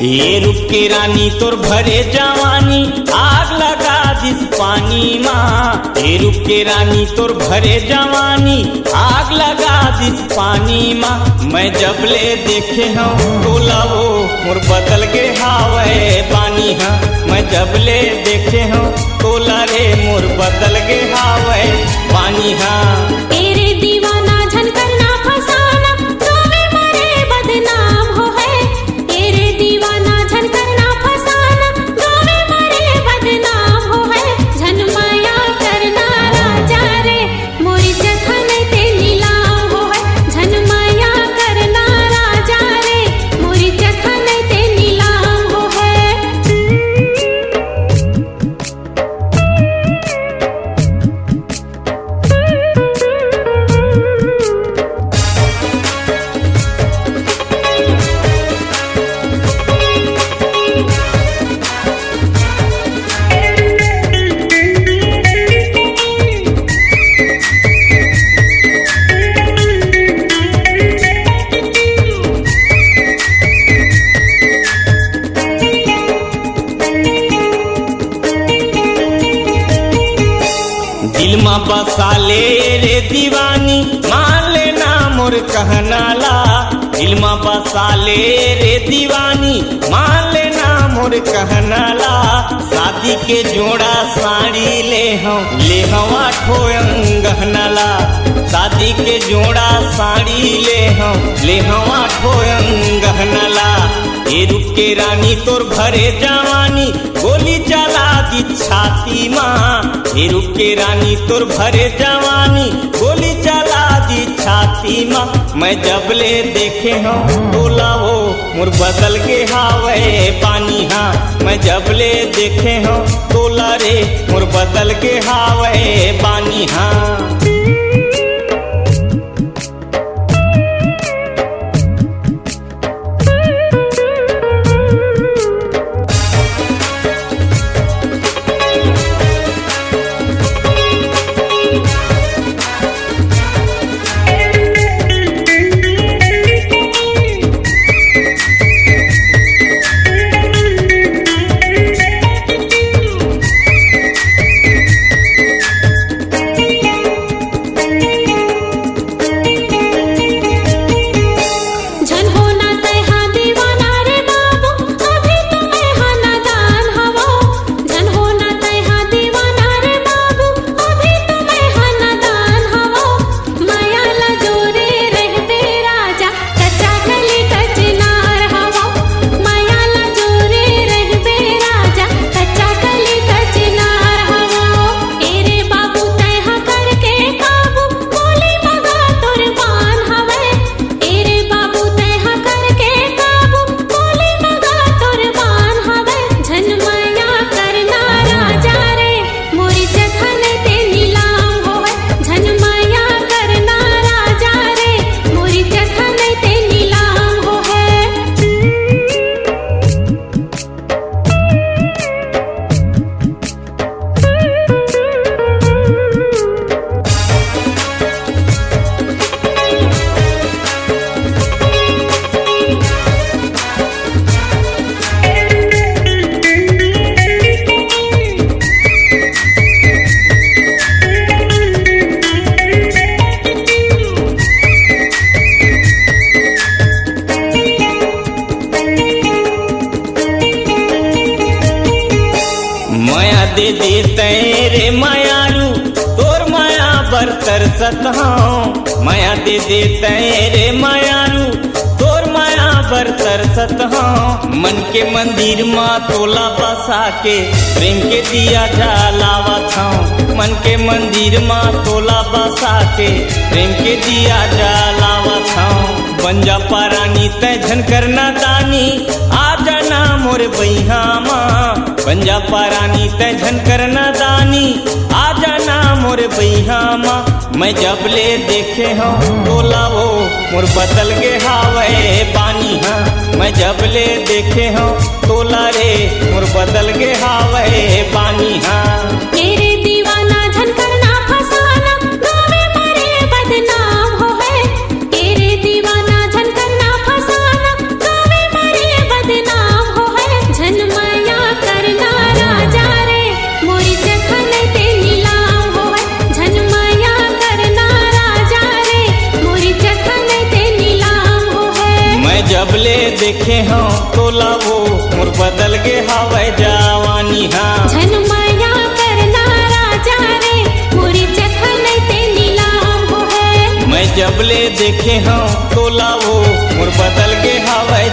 ये रूप के रानी तोर भरे जवानी आग लगा दिस पानी माँ। ये रूप के रानी तोर भरे जवानी आग लगा दिस पानी माँ। मैं जब ले देखे हूँ तोला वो मोर बदल के हावे पानी हाँ। मैं जब ले देखे हूँ तोला रे मोर बदल के हावे पानी हाँ। तेरे दीवाना झन करना फसाना तोवे मरे बदनाम हो है। तेरे दीवाना झन करना फसाना तोवे मरे बदनाम हो है। झन माया करना राजा रे मोरी जखन ते नीलाम हो है। झन माया करना राजा रे मोरी जखन ते नीलाम हो है। दिल में बसा ले रे दीवानी मान लेना मोर कहना ला। दिल में बसा ले रे दीवानी मान लेना मोर कहना ला। शादी के जोड़ा साड़ी ले हम आठो गहना ला। शादी के जोड़ा साड़ी ले हम आठो गहना ला। ये रूप के रानी तोर भरे जवानी गोली चला दी छाती माँ। ये रूप के रानी तोर भरे जवानी गोली चला दी छाती माँ। मैं जब ले देखे हूँ तोला वो मोर बदल के हावे पानी हाँ। मैं जब ले देखे हूँ तोला रे मोर बदल के हावे पानी हाँ। दे दे तेरे मायारू तोर माया बर तरसत हूँ। माया दे दे तेरे मायारू तोर माया बर तरसत हूँ। मन के मंदिर माँ तोला बसा के प्रेम के दिया जलावत हूँ। मन के मंदिर माँ तोला बसा के प्रेम के दिया जलावत हूँ। बन जा पारानी तय झन करना दानी आ जाना मोर बैहा माँ। बन जा पारानी तय झन करना दानी आ जाना मोर बैहा माँ। मैं जब ले देखे हूँ तोला वो मोर बदल के हावे पानी हाँ। मैं जब ले देखे हूँ तोला रे मोर बदल के हावे पानी हाँ। तेरे दीवाना झन करना फसाना गावे मरे बदनाम हो है। तेरे दीवाना झन करना फसाना गावे मरे बदनाम देखे हाँ तोला वो मोर बदल गे हवै जवानी हाँ। झनमया करना राजा रे मोरी जखन ते नीलाम हो है। मैं जबले देखे हाँ तोला वो मोर बदल गे हवै